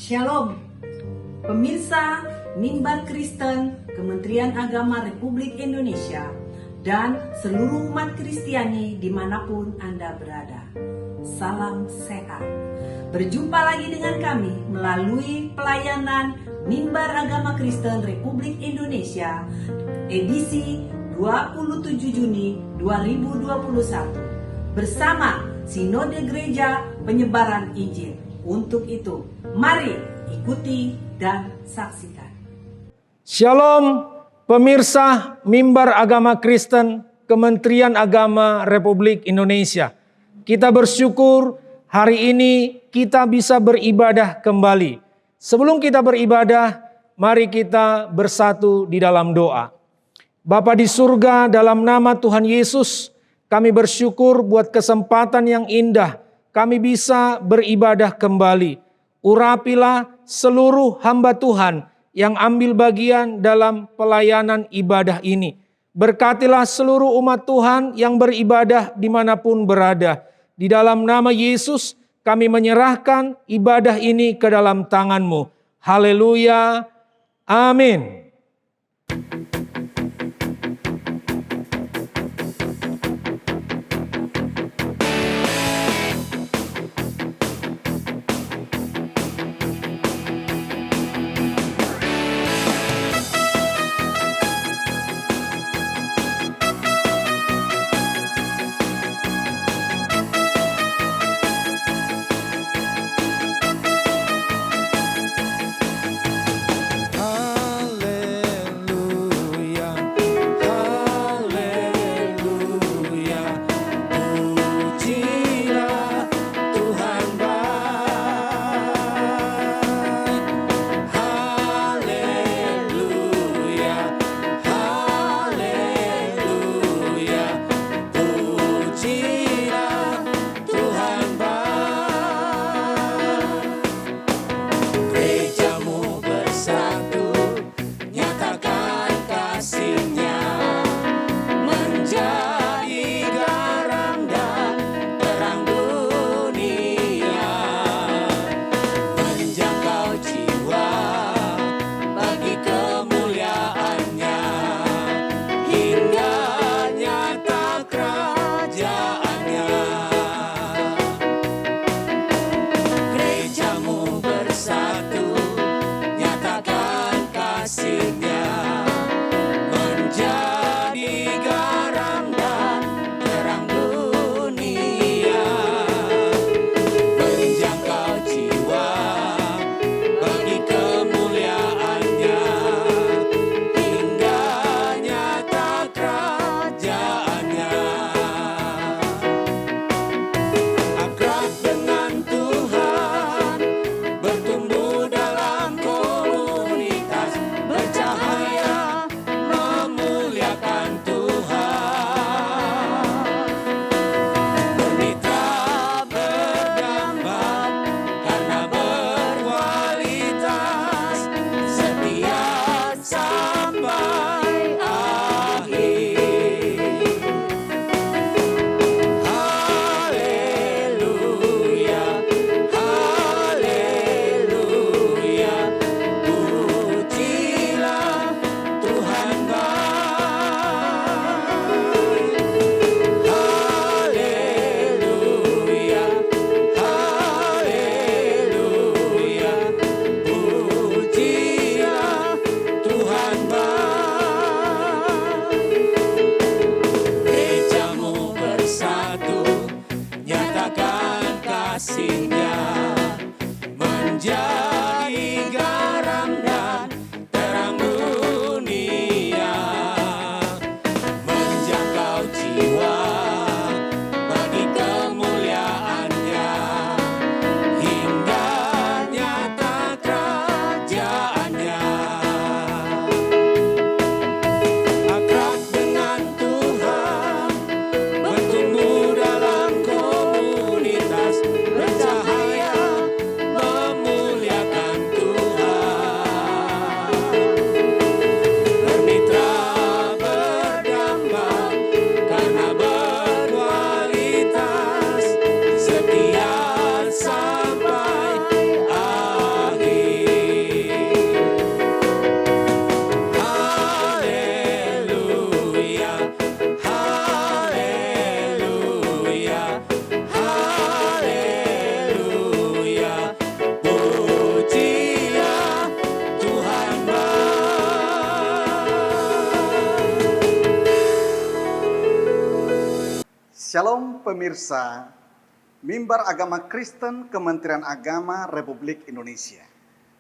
Shalom, pemirsa Mimbar Kristen Kementerian Agama Republik Indonesia dan seluruh umat Kristiani dimanapun Anda berada. Salam sehat. Berjumpa lagi dengan kami melalui pelayanan Mimbar Agama Kristen Republik Indonesia edisi 27 Juni 2021 bersama Sinode Gereja Penyebaran Injil. Untuk itu, mari ikuti dan saksikan. Shalom pemirsa Mimbar Agama Kristen Kementerian Agama Republik Indonesia. Kita bersyukur hari ini kita bisa beribadah kembali. Sebelum kita beribadah, mari kita bersatu di dalam doa. Bapa di surga, dalam nama Tuhan Yesus, kami bersyukur buat kesempatan yang indah kami bisa beribadah kembali. Urapilah seluruh hamba Tuhan yang ambil bagian dalam pelayanan ibadah ini. Berkatilah seluruh umat Tuhan yang beribadah dimanapun berada. Di dalam nama Yesus kami menyerahkan ibadah ini ke dalam tangan-Mu. Haleluya. Amin. Bercahaya memuliakan pemirsa Mimbar Agama Kristen Kementerian Agama Republik Indonesia.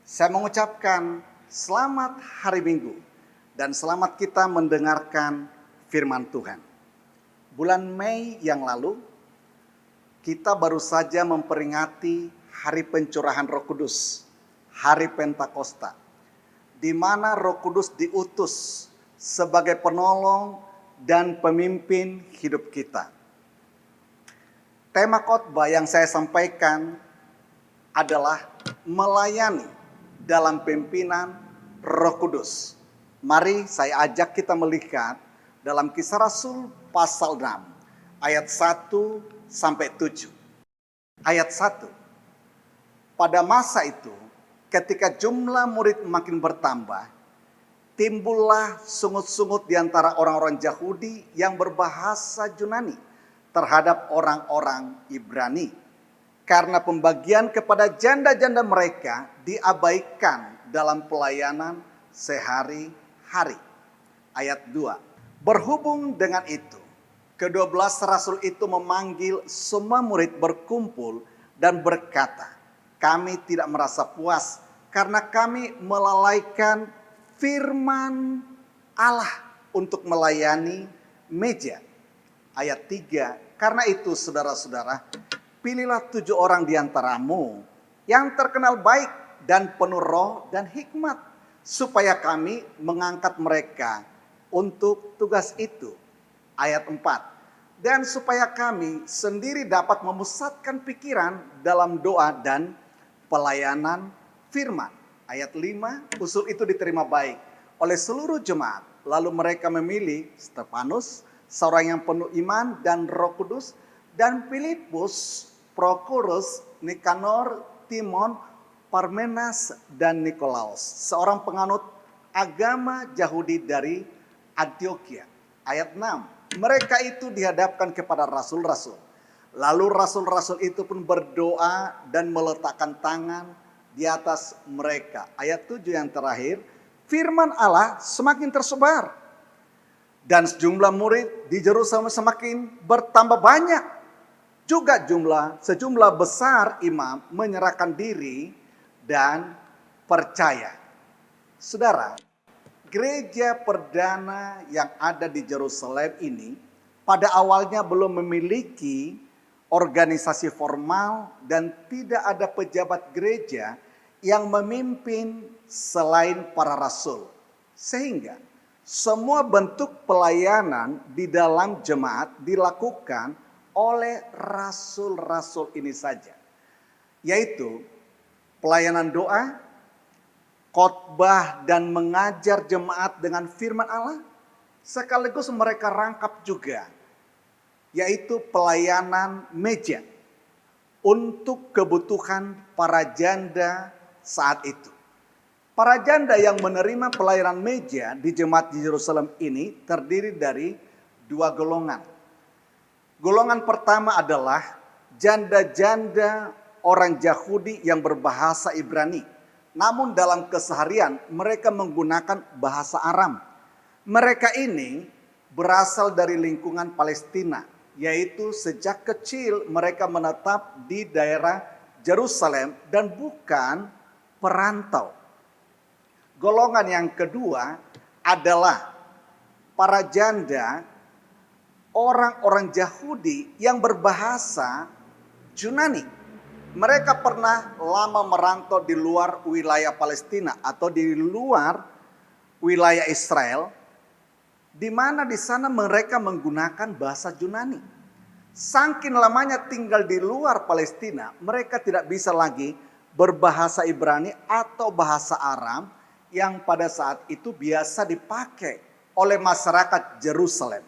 Saya mengucapkan selamat hari Minggu dan selamat kita mendengarkan firman Tuhan. Bulan Mei yang lalu, kita baru saja memperingati Hari Pencurahan Roh Kudus, Hari Pentakosta, di mana Roh Kudus diutus sebagai penolong dan pemimpin hidup kita. Tema khotbah yang saya sampaikan adalah melayani dalam pimpinan Roh Kudus. Mari saya ajak kita melihat dalam Kisah Rasul pasal 6 ayat 1 sampai 7. Ayat 1. Pada masa itu, ketika jumlah murid makin bertambah, timbullah sungut-sungut di antara orang-orang Yahudi yang berbahasa Yunani terhadap orang-orang Ibrani. Karena pembagian kepada janda-janda mereka diabaikan dalam pelayanan sehari-hari. Ayat 2. Berhubung dengan itu, ke-12 rasul itu memanggil semua murid berkumpul dan berkata, "Kami tidak merasa puas karena kami melalaikan firman Allah untuk melayani meja." Ayat 3, karena itu saudara-saudara, pilihlah 7 orang di antaramu yang terkenal baik dan penuh roh dan hikmat, supaya kami mengangkat mereka untuk tugas itu. Ayat 4, dan supaya kami sendiri dapat memusatkan pikiran dalam doa dan pelayanan firman. Ayat 5, usul itu diterima baik oleh seluruh jemaat. Lalu mereka memilih Stefanus, seorang yang penuh iman dan Roh Kudus, dan Filipus, Prokorus, Nikanor, Timon, Parmenas, dan Nikolaus, seorang penganut agama Yahudi dari Antioquia. Ayat 6, mereka itu dihadapkan kepada rasul-rasul. Lalu rasul-rasul itu pun berdoa dan meletakkan tangan di atas mereka. Ayat 7 yang terakhir, firman Allah semakin tersebar dan sejumlah murid di Yerusalem semakin bertambah banyak. Juga sejumlah besar imam menyerahkan diri dan percaya. Saudara, gereja perdana yang ada di Yerusalem ini pada awalnya belum memiliki organisasi formal dan tidak ada pejabat gereja yang memimpin selain para rasul. Sehingga semua bentuk pelayanan di dalam jemaat dilakukan oleh rasul-rasul ini saja. Yaitu pelayanan doa, khotbah dan mengajar jemaat dengan firman Allah. Sekaligus mereka rangkap juga, yaitu pelayanan meja untuk kebutuhan para janda saat itu. Para janda yang menerima pelayanan meja di jemaat di Yerusalem ini terdiri dari 2 golongan. Golongan pertama adalah janda-janda orang Yahudi yang berbahasa Ibrani. Namun dalam keseharian mereka menggunakan bahasa Aram. Mereka ini berasal dari lingkungan Palestina, yaitu sejak kecil mereka menetap di daerah Yerusalem dan bukan perantau. Golongan yang kedua adalah para janda orang-orang Yahudi yang berbahasa Yunani. Mereka pernah lama merantau di luar wilayah Palestina atau di luar wilayah Israel, di mana di sana mereka menggunakan bahasa Yunani. Saking lamanya tinggal di luar Palestina, mereka tidak bisa lagi berbahasa Ibrani atau bahasa Aram yang pada saat itu biasa dipakai oleh masyarakat Yerusalem.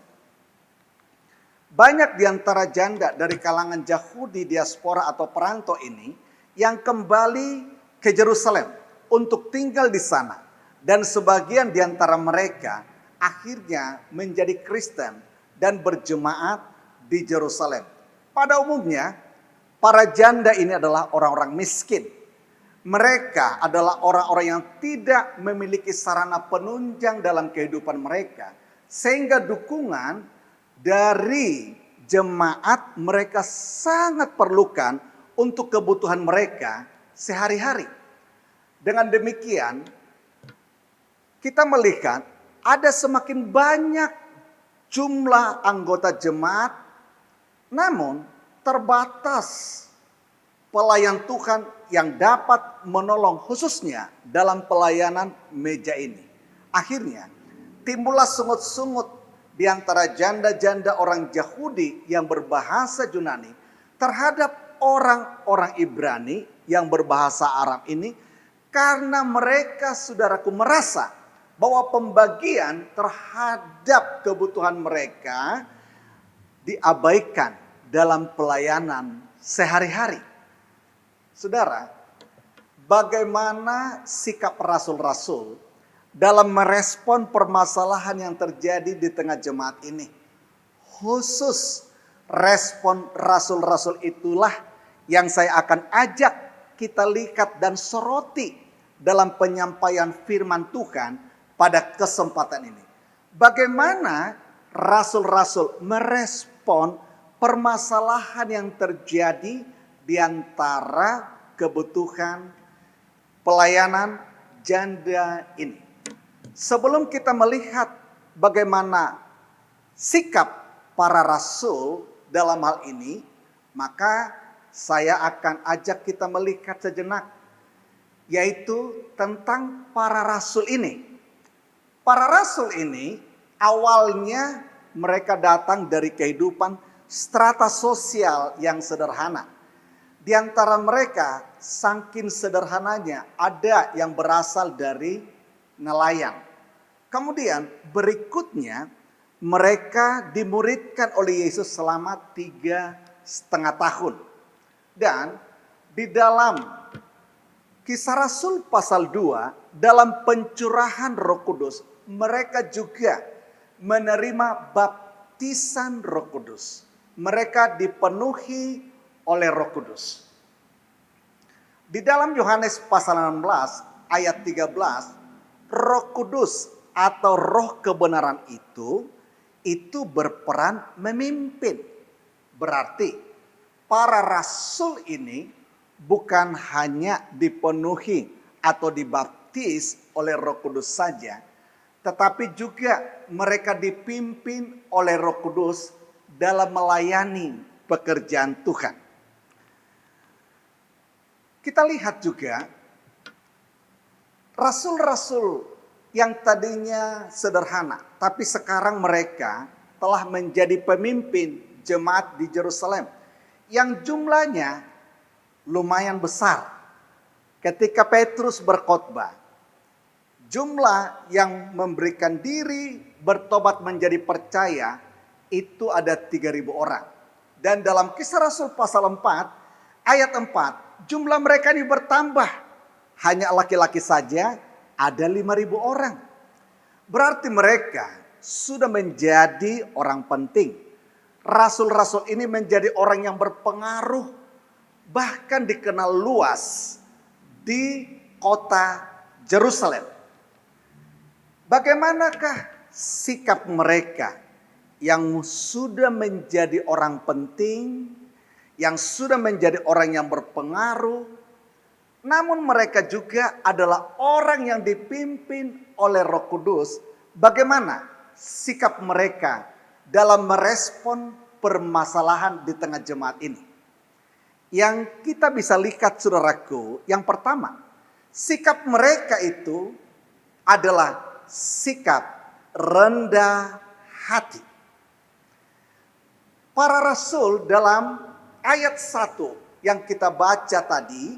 Banyak di antara janda dari kalangan Yahudi diaspora atau perantau ini yang kembali ke Yerusalem untuk tinggal di sana. Dan sebagian di antara mereka akhirnya menjadi Kristen dan berjemaat di Yerusalem. Pada umumnya, para janda ini adalah orang-orang miskin. Mereka adalah orang-orang yang tidak memiliki sarana penunjang dalam kehidupan mereka. Sehingga dukungan dari jemaat mereka sangat perlukan untuk kebutuhan mereka sehari-hari. Dengan demikian, kita melihat ada semakin banyak jumlah anggota jemaat, namun terbatas pelayan Tuhan yang dapat menolong khususnya dalam pelayanan meja ini. Akhirnya timbullah sungut-sungut di antara janda-janda orang Yahudi yang berbahasa Yunani terhadap orang-orang Ibrani yang berbahasa Arab ini, karena mereka, saudaraku, merasa bahwa pembagian terhadap kebutuhan mereka diabaikan dalam pelayanan sehari-hari. Saudara, bagaimana sikap rasul-rasul dalam merespon permasalahan yang terjadi di tengah jemaat ini? Khusus respon rasul-rasul itulah yang saya akan ajak kita lihat dan soroti dalam penyampaian firman Tuhan pada kesempatan ini. Bagaimana rasul-rasul merespon permasalahan yang terjadi di antara kebutuhan pelayanan janda ini. Sebelum kita melihat bagaimana sikap para rasul dalam hal ini, maka saya akan ajak kita melihat sejenak, yaitu tentang para rasul ini. Para rasul ini awalnya mereka datang dari kehidupan strata sosial yang sederhana. Di antara mereka, saking sederhananya, ada yang berasal dari nelayan. Kemudian berikutnya mereka dimuridkan oleh Yesus selama 3,5 tahun. Dan di dalam Kisah Rasul pasal 2, dalam pencurahan Roh Kudus, mereka juga menerima baptisan Roh Kudus. Mereka dipenuhi oleh Roh Kudus. Di dalam Yohanes pasal 16 ayat 13, Roh Kudus atau roh kebenaran itu berperan memimpin. Berarti para rasul ini bukan hanya dipenuhi atau dibaptis oleh Roh Kudus saja, tetapi juga mereka dipimpin oleh Roh Kudus dalam melayani pekerjaan Tuhan. Kita lihat juga rasul-rasul yang tadinya sederhana, tapi sekarang mereka telah menjadi pemimpin jemaat di Yerusalem yang jumlahnya lumayan besar. Ketika Petrus berkhotbah, jumlah yang memberikan diri bertobat menjadi percaya itu ada 3.000 orang. Dan dalam Kisah Rasul pasal 4 ayat 4, jumlah mereka ini bertambah. Hanya laki-laki saja ada 5.000 orang. Berarti mereka sudah menjadi orang penting. Rasul-rasul ini menjadi orang yang berpengaruh, bahkan dikenal luas di kota Yerusalem. Bagaimanakah sikap mereka yang sudah menjadi orang penting, yang sudah menjadi orang yang berpengaruh, namun mereka juga adalah orang yang dipimpin oleh Roh Kudus? Bagaimana sikap mereka dalam merespon permasalahan di tengah jemaat ini? Yang kita bisa lihat, saudaraku, yang pertama, sikap mereka itu adalah sikap rendah hati. Para rasul dalam ayat 1 yang kita baca tadi,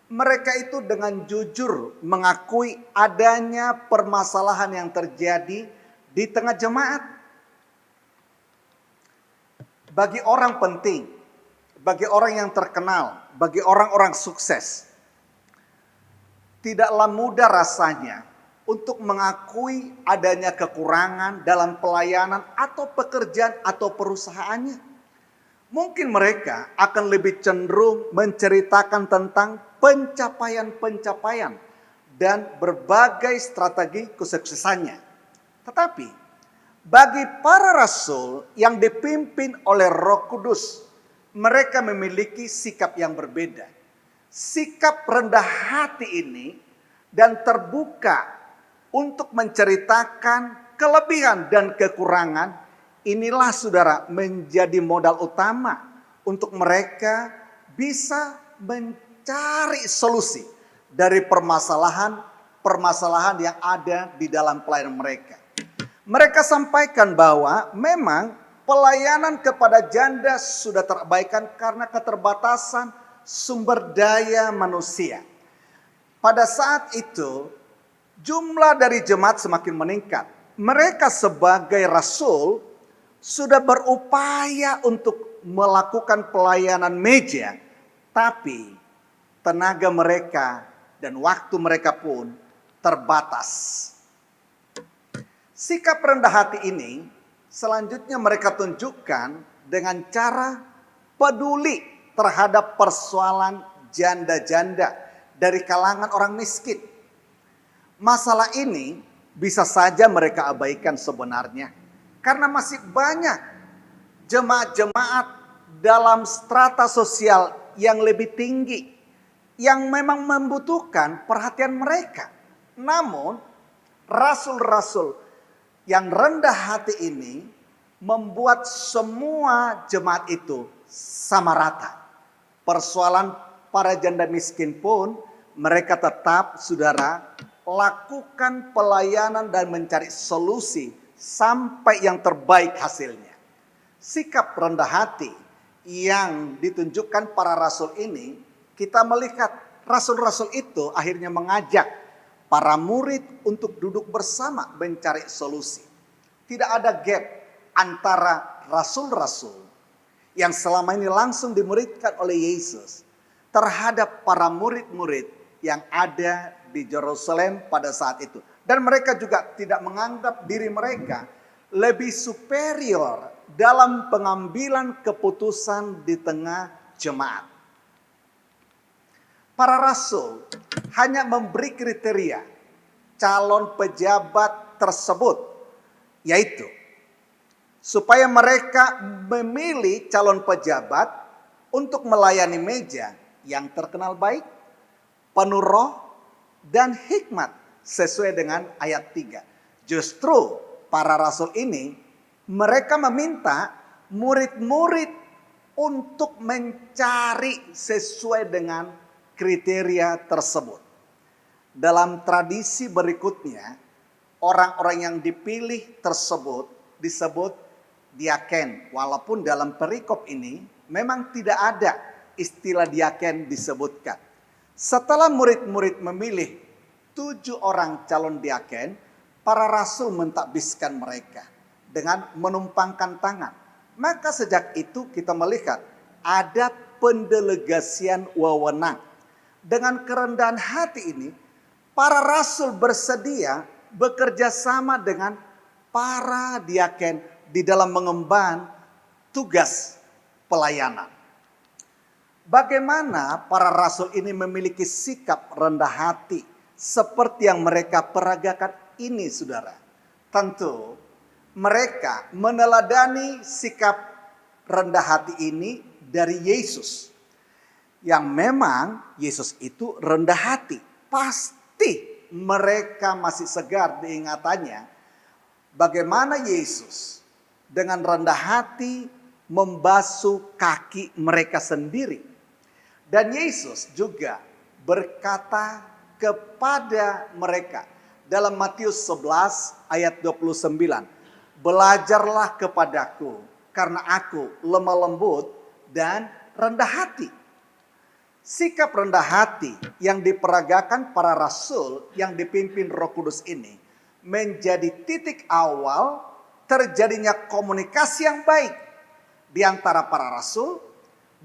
mereka itu dengan jujur mengakui adanya permasalahan yang terjadi di tengah jemaat. Bagi orang penting, bagi orang yang terkenal, bagi orang-orang sukses, tidaklah mudah rasanya untuk mengakui adanya kekurangan dalam pelayanan atau pekerjaan atau perusahaannya. Mungkin mereka akan lebih cenderung menceritakan tentang pencapaian-pencapaian dan berbagai strategi kesuksesannya. Tetapi Bagi para rasul yang dipimpin oleh Roh Kudus, mereka memiliki sikap yang berbeda. Sikap rendah hati ini dan terbuka untuk menceritakan kelebihan dan kekurangan, inilah saudara menjadi modal utama untuk mereka bisa mencari solusi dari permasalahan yang ada di dalam pelayanan mereka. Mereka sampaikan bahwa memang pelayanan kepada janda sudah terabaikan karena keterbatasan sumber daya manusia. Pada saat itu, jumlah dari jemaat semakin meningkat. Mereka sebagai rasul sudah berupaya untuk melakukan pelayanan meja, tapi tenaga mereka dan waktu mereka pun terbatas. Sikap rendah hati ini selanjutnya mereka tunjukkan dengan cara peduli terhadap persoalan janda-janda dari kalangan orang miskin. Masalah ini bisa saja mereka abaikan sebenarnya, karena masih banyak jemaat-jemaat dalam strata sosial yang lebih tinggi yang memang membutuhkan perhatian mereka. Namun rasul-rasul yang rendah hati ini membuat semua jemaat itu sama rata. Persoalan para janda miskin pun mereka tetap, saudara, lakukan pelayanan dan mencari solusi sampai yang terbaik hasilnya. Sikap rendah hati yang ditunjukkan para rasul ini, kita melihat rasul-rasul itu akhirnya mengajak para murid untuk duduk bersama mencari solusi. Tidak ada gap antara rasul-rasul yang selama ini langsung dimuridkan oleh Yesus terhadap para murid-murid yang ada di Yerusalem pada saat itu. Dan mereka juga tidak menganggap diri mereka lebih superior dalam pengambilan keputusan di tengah jemaat. Para rasul hanya memberi kriteria calon pejabat tersebut, yaitu supaya mereka memilih calon pejabat untuk melayani meja yang terkenal baik, penuh roh, dan hikmat sesuai dengan ayat 3. Justru para rasul ini mereka meminta murid-murid untuk mencari sesuai dengan kriteria tersebut. Dalam tradisi berikutnya, orang-orang yang dipilih tersebut disebut diaken. Walaupun dalam perikop ini memang tidak ada istilah diaken disebutkan. Setelah murid-murid memilih 7 orang calon diaken, para rasul mentakbiskan mereka dengan menumpangkan tangan. Maka sejak itu kita melihat ada pendelegasian wewenang. Dengan kerendahan hati ini, para rasul bersedia bekerja sama dengan para diaken di dalam mengemban tugas pelayanan. Bagaimana para rasul ini memiliki sikap rendah hati seperti yang mereka peragakan ini, saudara? Tentu mereka meneladani sikap rendah hati ini dari Yesus. Yang memang Yesus itu rendah hati. Pasti mereka masih segar diingatannya bagaimana Yesus dengan rendah hati membasuh kaki mereka sendiri. Dan Yesus juga berkata kepada mereka dalam Matius 11 ayat 29. Belajarlah kepadaku karena aku lemah lembut dan rendah hati. Sikap rendah hati yang diperagakan para rasul yang dipimpin Roh Kudus ini menjadi titik awal terjadinya komunikasi yang baik di antara para rasul,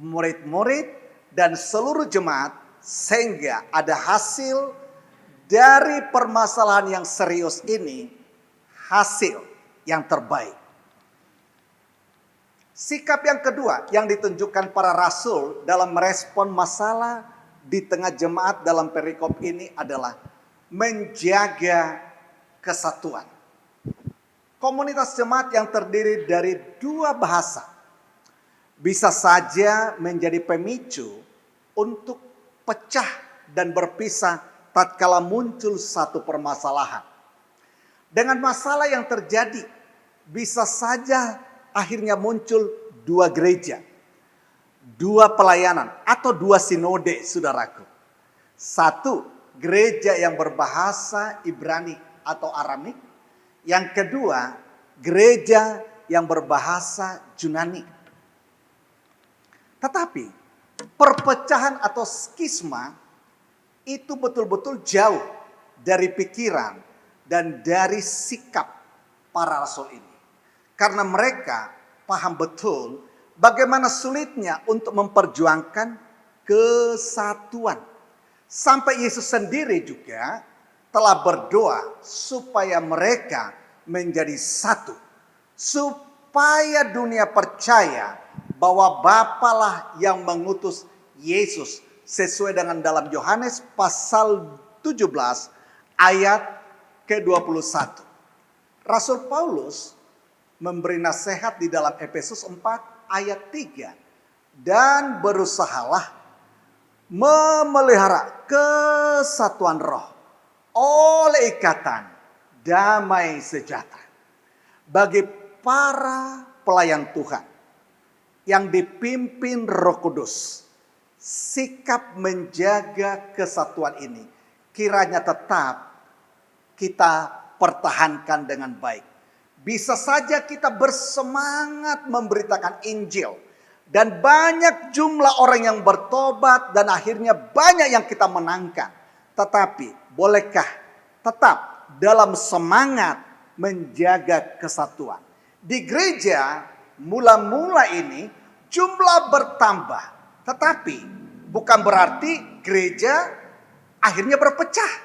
murid-murid, dan seluruh jemaat, sehingga ada hasil dari permasalahan yang serius ini, hasil yang terbaik. Sikap yang kedua yang ditunjukkan para rasul dalam merespon masalah di tengah jemaat dalam perikop ini adalah menjaga kesatuan. Komunitas jemaat yang terdiri dari dua bahasa bisa saja menjadi pemicu untuk pecah dan berpisah tatkala muncul satu permasalahan. Dengan masalah yang terjadi, bisa saja akhirnya muncul dua gereja, dua pelayanan, atau dua sinode, saudaraku. Satu, gereja yang berbahasa Ibrani atau Aramik. Yang kedua, gereja yang berbahasa Yunani. Tetapi, perpecahan atau skisma itu betul-betul jauh dari pikiran dan dari sikap para rasul ini. Karena mereka paham betul bagaimana sulitnya untuk memperjuangkan kesatuan. Sampai Yesus sendiri juga telah berdoa supaya mereka menjadi satu. Supaya dunia percaya bahwa Bapalah yang mengutus Yesus sesuai dengan dalam Yohanes pasal 17 ayat ke-21. Rasul Paulus memberi nasihat di dalam Efesus 4 ayat 3. Dan berusahalah memelihara kesatuan roh oleh ikatan damai sejahtera. Bagi para pelayan Tuhan yang dipimpin Roh Kudus, sikap menjaga kesatuan ini kiranya tetap kita pertahankan dengan baik. Bisa saja kita bersemangat memberitakan Injil dan banyak jumlah orang yang bertobat dan akhirnya banyak yang kita menangkan. Tetapi bolehkah tetap dalam semangat menjaga kesatuan? Di gereja mula-mula ini jumlah bertambah, tetapi bukan berarti gereja akhirnya berpecah.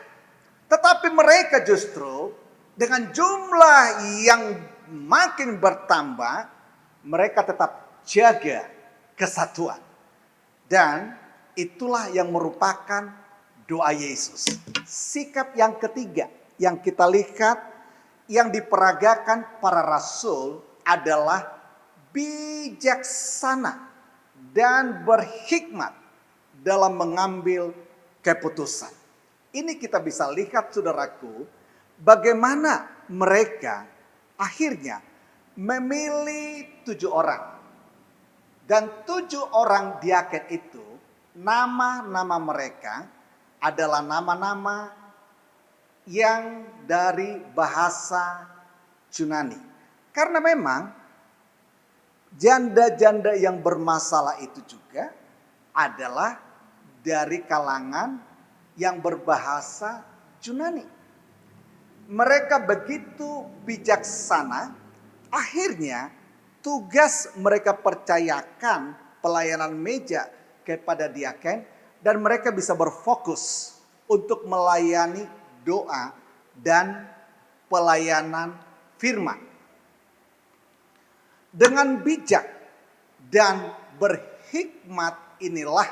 Tetapi mereka justru dengan jumlah yang makin bertambah, mereka tetap jaga kesatuan. Dan itulah yang merupakan doa Yesus. Sikap yang ketiga yang kita lihat yang diperagakan para rasul adalah bijaksana dan berhikmat dalam mengambil keputusan. Ini kita bisa lihat, saudaraku, bagaimana mereka akhirnya memilih 7 orang. Dan 7 orang diaken itu, nama-nama mereka adalah nama-nama yang dari bahasa Yunani. Karena memang janda-janda yang bermasalah itu juga adalah dari kalangan yang berbahasa Yunani. Mereka begitu bijaksana, akhirnya tugas mereka percayakan pelayanan meja kepada diaken dan mereka bisa berfokus untuk melayani doa dan pelayanan firman. Dengan bijak dan berhikmat inilah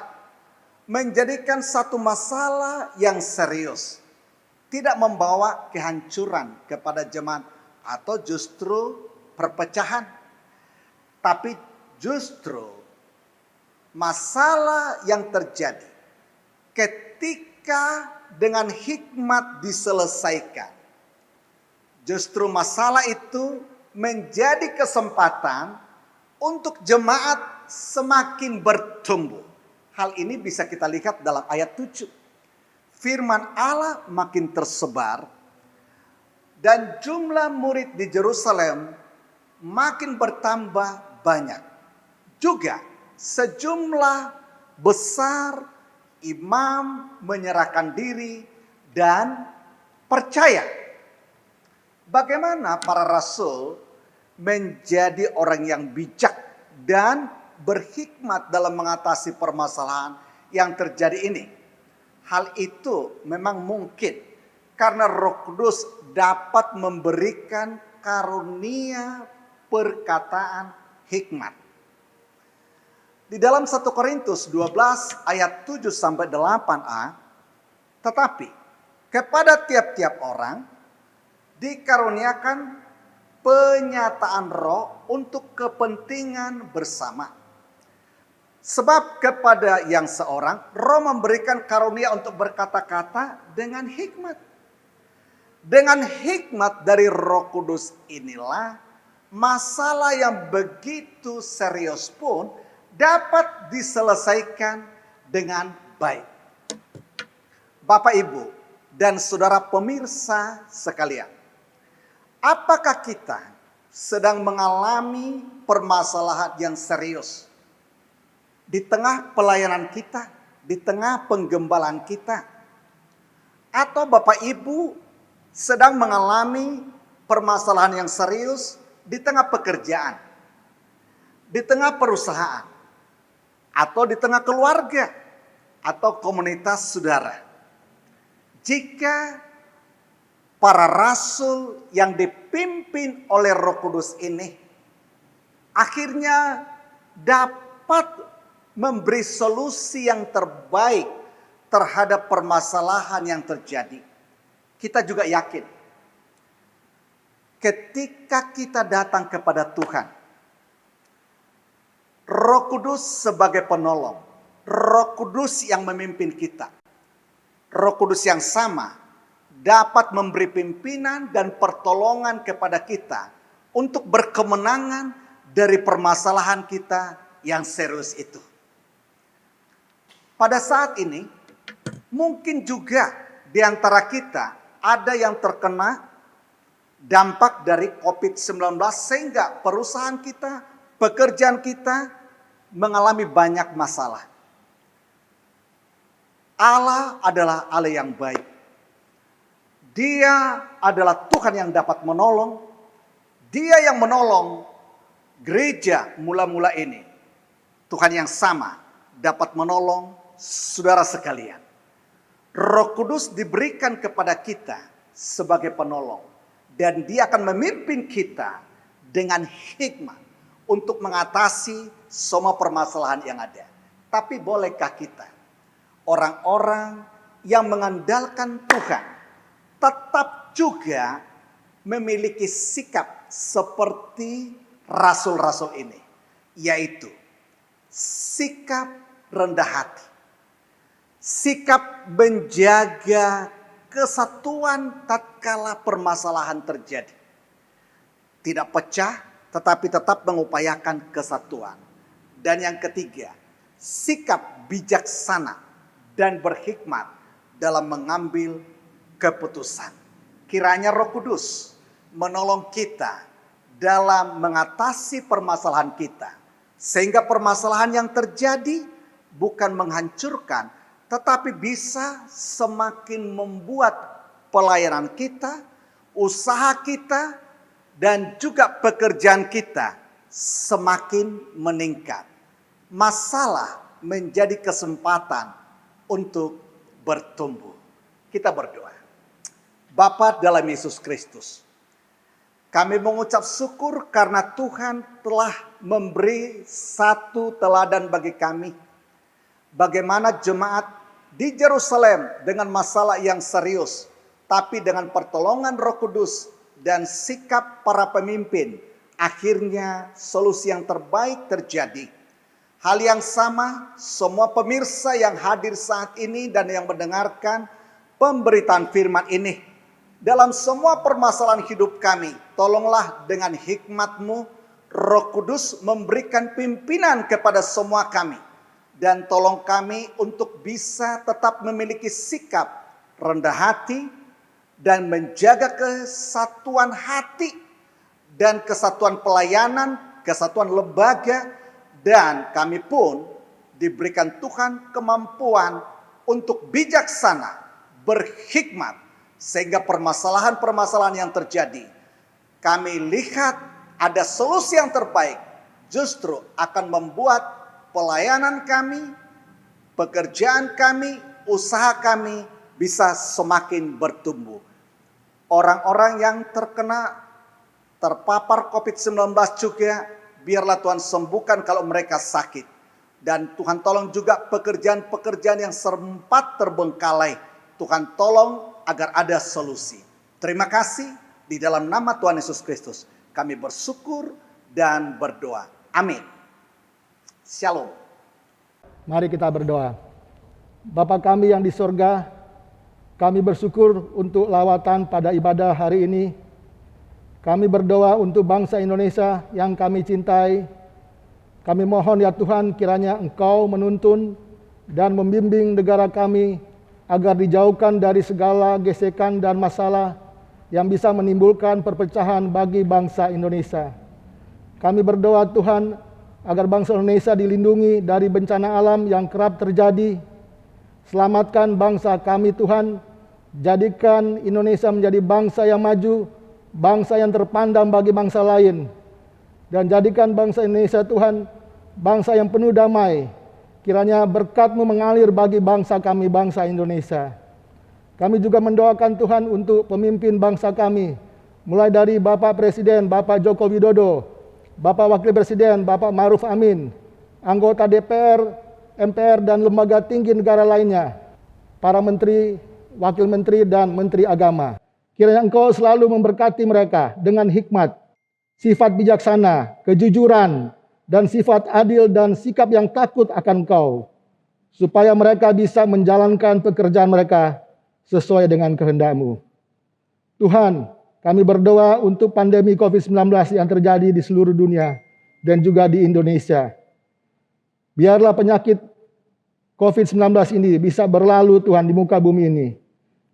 menjadikan satu masalah yang serius tidak membawa kehancuran kepada jemaat atau justru perpecahan, tapi justru masalah yang terjadi ketika dengan hikmat diselesaikan, justru masalah itu menjadi kesempatan untuk jemaat semakin bertumbuh. Hal ini bisa kita lihat dalam ayat 7. Firman Allah makin tersebar dan jumlah murid di Yerusalem makin bertambah banyak. Juga sejumlah besar imam menyerahkan diri dan percaya. Bagaimana para rasul menjadi orang yang bijak dan berhikmat dalam mengatasi permasalahan yang terjadi ini. Hal itu memang mungkin karena Roh Kudus dapat memberikan karunia perkataan hikmat. Di dalam 1 Korintus 12 ayat 7 sampai 8a, tetapi kepada tiap-tiap orang dikaruniakan penyataan roh untuk kepentingan bersama. Sebab kepada yang seorang, roh memberikan karunia untuk berkata-kata dengan hikmat. Dengan hikmat dari Roh Kudus inilah, masalah yang begitu serius pun dapat diselesaikan dengan baik. Bapak, Ibu, dan saudara pemirsa sekalian, apakah kita sedang mengalami permasalahan yang serius di tengah pelayanan kita, di tengah penggembalaan kita? Atau Bapak Ibu sedang mengalami permasalahan yang serius di tengah pekerjaan, di tengah perusahaan, atau di tengah keluarga, atau komunitas saudara? Jika para rasul yang dipimpin oleh Roh Kudus ini akhirnya dapat memberi solusi yang terbaik terhadap permasalahan yang terjadi, kita juga yakin ketika kita datang kepada Tuhan, Roh Kudus sebagai penolong, Roh Kudus yang memimpin kita, Roh Kudus yang sama dapat memberi pimpinan dan pertolongan kepada kita untuk berkemenangan dari permasalahan kita yang serius itu. Pada saat ini, mungkin juga di antara kita ada yang terkena dampak dari COVID-19 sehingga perusahaan kita, pekerjaan kita mengalami banyak masalah. Allah adalah Allah yang baik. Dia adalah Tuhan yang dapat menolong. Dia yang menolong gereja mula-mula ini. Tuhan yang sama dapat menolong saudara sekalian. Roh Kudus diberikan kepada kita sebagai penolong. Dan Dia akan memimpin kita dengan hikmat untuk mengatasi semua permasalahan yang ada. Tapi bolehkah kita, orang-orang yang mengandalkan Tuhan, tetap juga memiliki sikap seperti rasul-rasul ini, yaitu sikap rendah hati, sikap menjaga kesatuan tatkala permasalahan terjadi, tidak pecah tetapi tetap mengupayakan kesatuan. Dan yang ketiga, sikap bijaksana dan berhikmat dalam mengambil keputusan. Kiranya Roh Kudus menolong kita dalam mengatasi permasalahan kita, sehingga permasalahan yang terjadi bukan menghancurkan, tetapi bisa semakin membuat pelayanan kita, usaha kita, dan juga pekerjaan kita semakin meningkat. Masalah menjadi kesempatan untuk bertumbuh. Kita berdoa. Bapa dalam Yesus Kristus, kami mengucap syukur karena Tuhan telah memberi satu teladan bagi kami. Bagaimana jemaat di Yerusalem dengan masalah yang serius, tapi dengan pertolongan Roh Kudus dan sikap para pemimpin, akhirnya solusi yang terbaik terjadi. Hal yang sama, semua pemirsa yang hadir saat ini dan yang mendengarkan pemberitaan firman ini, dalam semua permasalahan hidup kami, tolonglah dengan hikmat-Mu, Roh Kudus memberikan pimpinan kepada semua kami. Dan tolong kami untuk bisa tetap memiliki sikap rendah hati dan menjaga kesatuan hati dan kesatuan pelayanan, kesatuan lembaga, dan kami pun diberikan Tuhan kemampuan untuk bijaksana, berhikmat, sehingga permasalahan-permasalahan yang terjadi, kami lihat ada solusi yang terbaik, justru akan membuat pelayanan kami, pekerjaan kami, usaha kami bisa semakin bertumbuh. Orang-orang yang terpapar COVID-19 juga, biarlah Tuhan sembuhkan kalau mereka sakit. Dan Tuhan tolong juga pekerjaan-pekerjaan yang sempat terbengkalai, Tuhan tolong agar ada solusi. Terima kasih di dalam nama Tuhan Yesus Kristus. Kami bersyukur dan berdoa. Amin. Shalom. Mari kita berdoa. Bapa kami yang di surga, kami bersyukur untuk lawatan pada ibadah hari ini. Kami berdoa untuk bangsa Indonesia yang kami cintai. Kami mohon ya Tuhan, kiranya Engkau menuntun dan membimbing negara kami agar dijauhkan dari segala gesekan dan masalah yang bisa menimbulkan perpecahan bagi bangsa Indonesia. Kami berdoa Tuhan, agar bangsa Indonesia dilindungi dari bencana alam yang kerap terjadi. Selamatkan bangsa kami Tuhan, jadikan Indonesia menjadi bangsa yang maju, bangsa yang terpandang bagi bangsa lain. Dan jadikan bangsa Indonesia Tuhan, bangsa yang penuh damai. Kiranya berkat-Mu mengalir bagi bangsa kami, bangsa Indonesia. Kami juga mendoakan Tuhan untuk pemimpin bangsa kami, mulai dari Bapak Presiden, Bapak Joko Widodo, Bapak Wakil Presiden, Bapak Ma'ruf Amin, anggota DPR, MPR, dan lembaga tinggi negara lainnya, para menteri, wakil menteri, dan menteri agama. Kiranya Engkau selalu memberkati mereka dengan hikmat, sifat bijaksana, kejujuran, dan sifat adil dan sikap yang takut akan Engkau, supaya mereka bisa menjalankan pekerjaan mereka sesuai dengan kehendak-Mu. Tuhan, kami berdoa untuk pandemi COVID-19 yang terjadi di seluruh dunia dan juga di Indonesia. Biarlah penyakit COVID-19 ini bisa berlalu Tuhan di muka bumi ini.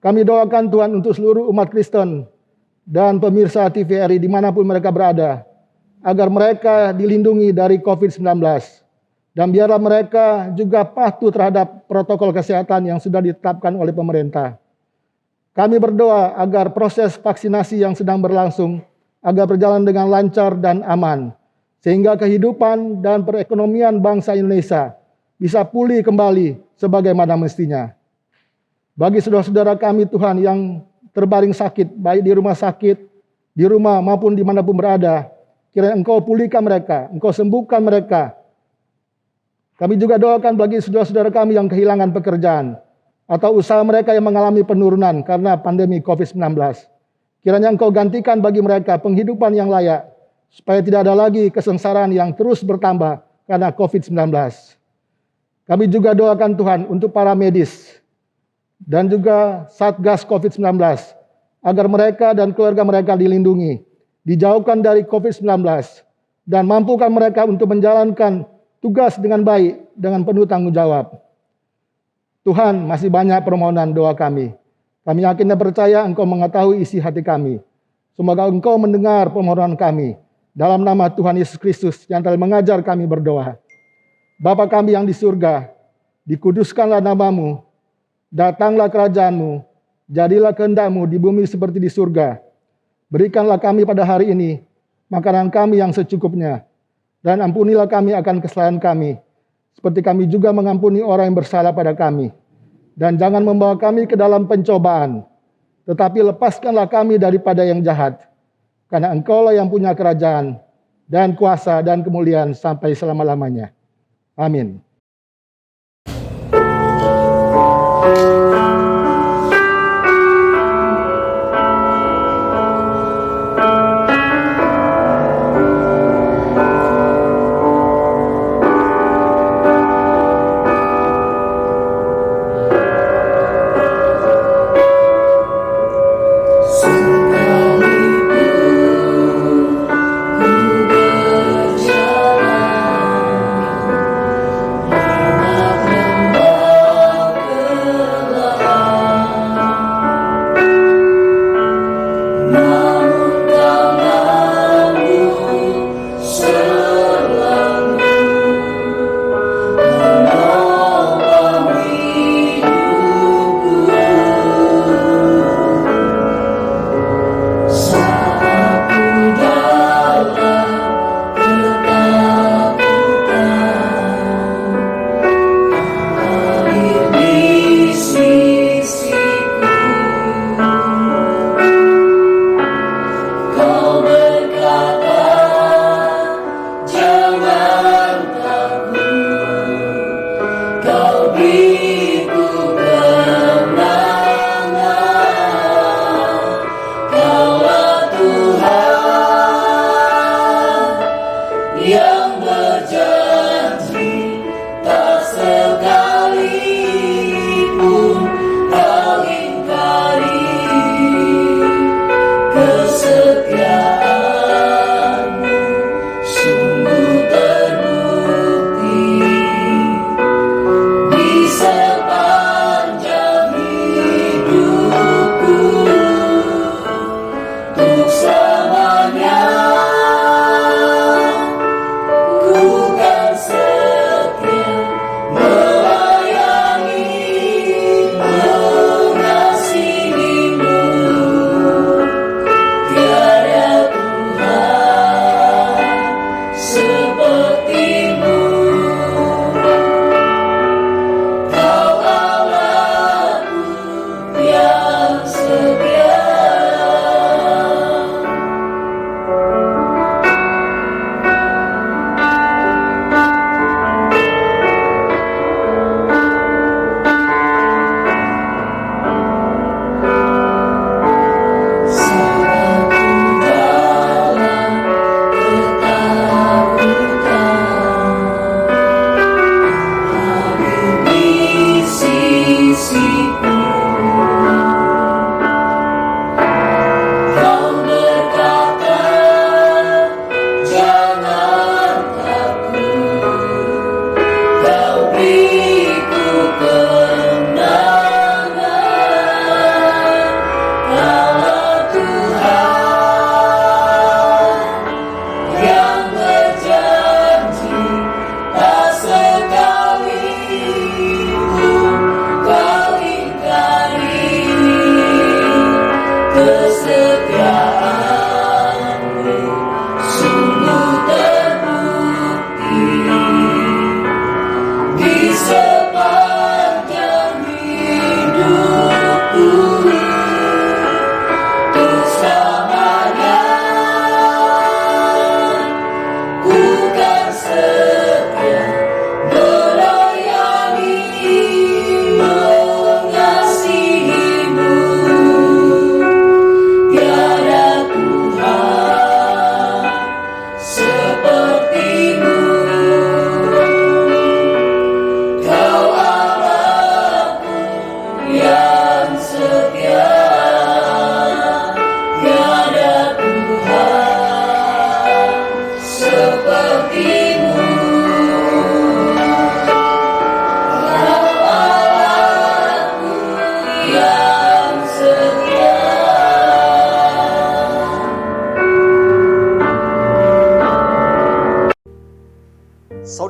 Kami doakan Tuhan untuk seluruh umat Kristen dan pemirsa TVRI dimanapun mereka berada, agar mereka dilindungi dari COVID-19. Dan biarlah mereka juga patuh terhadap protokol kesehatan yang sudah ditetapkan oleh pemerintah. Kami berdoa agar proses vaksinasi yang sedang berlangsung agar berjalan dengan lancar dan aman, sehingga kehidupan dan perekonomian bangsa Indonesia bisa pulih kembali sebagaimana mestinya. Bagi saudara-saudara kami Tuhan yang terbaring sakit, baik di rumah sakit, di rumah maupun dimanapun berada, kiranya Engkau pulihkan mereka, Engkau sembuhkan mereka. Kami juga doakan bagi saudara-saudara kami yang kehilangan pekerjaan, atau usaha mereka yang mengalami penurunan karena pandemi COVID-19. Kiranya Engkau gantikan bagi mereka penghidupan yang layak, supaya tidak ada lagi kesengsaraan yang terus bertambah karena COVID-19. Kami juga doakan Tuhan untuk para medis dan juga Satgas COVID-19, agar mereka dan keluarga mereka dilindungi, dijauhkan dari COVID-19, dan mampukan mereka untuk menjalankan tugas dengan baik, dengan penuh tanggung jawab. Tuhan, masih banyak permohonan doa kami. Kami yakin dan percaya Engkau mengetahui isi hati kami. Semoga Engkau mendengar permohonan kami. Dalam nama Tuhan Yesus Kristus yang telah mengajar kami berdoa. Bapa kami yang di surga, dikuduskanlah nama-Mu, datanglah kerajaan-Mu, jadilah kehendak-Mu di bumi seperti di surga. Berikanlah kami pada hari ini makanan kami yang secukupnya, dan ampunilah kami akan kesalahan kami, seperti kami juga mengampuni orang yang bersalah pada kami. Dan jangan membawa kami ke dalam pencobaan, tetapi lepaskanlah kami daripada yang jahat. Karena Engkaulah yang punya kerajaan, dan kuasa, dan kemuliaan sampai selama-lamanya. Amin.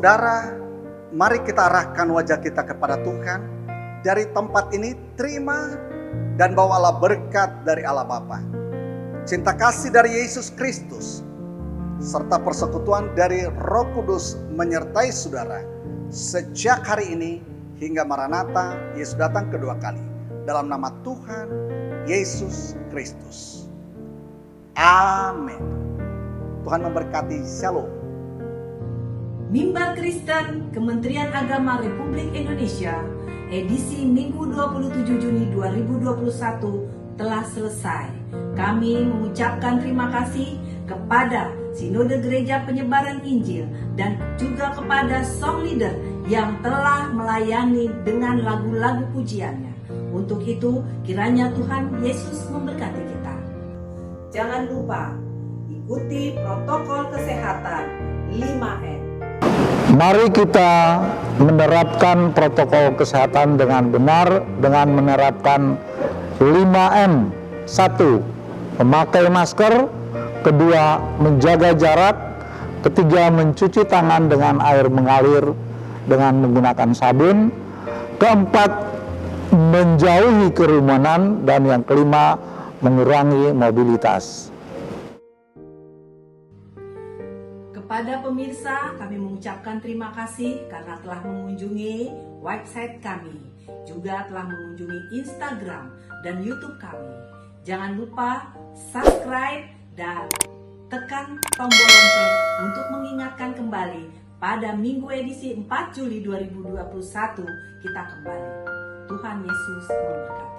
Saudara, mari kita arahkan wajah kita kepada Tuhan. Dari tempat ini terima dan bawalah berkat dari Allah Bapa, cinta kasih dari Yesus Kristus, serta persekutuan dari Roh Kudus menyertai saudara sejak hari ini hingga Maranatha, Yesus datang kedua kali. Dalam nama Tuhan Yesus Kristus. Amin. Tuhan memberkati. Shalom. Mimbar Kristen Kementerian Agama Republik Indonesia edisi Minggu 27 Juni 2021 telah selesai. Kami mengucapkan terima kasih kepada Sinode Gereja Penyebaran Injil dan juga kepada song leader yang telah melayani dengan lagu-lagu pujiannya. Untuk itu, kiranya Tuhan Yesus memberkati kita. Jangan lupa ikuti protokol kesehatan 5M. Mari kita menerapkan protokol kesehatan dengan benar dengan menerapkan 5M. 1. Memakai masker. 2. Menjaga jarak. 3. Mencuci tangan dengan air mengalir dengan menggunakan sabun. 4. Menjauhi kerumunan. Dan yang 5. Mengurangi mobilitas. Kepada pemirsa, kami mengucapkan terima kasih karena telah mengunjungi website kami, juga telah mengunjungi Instagram dan YouTube kami. Jangan lupa subscribe dan tekan tombol lonceng untuk mengingatkan kembali pada Minggu edisi 4 Juli 2021 kita kembali. Tuhan Yesus memberkati.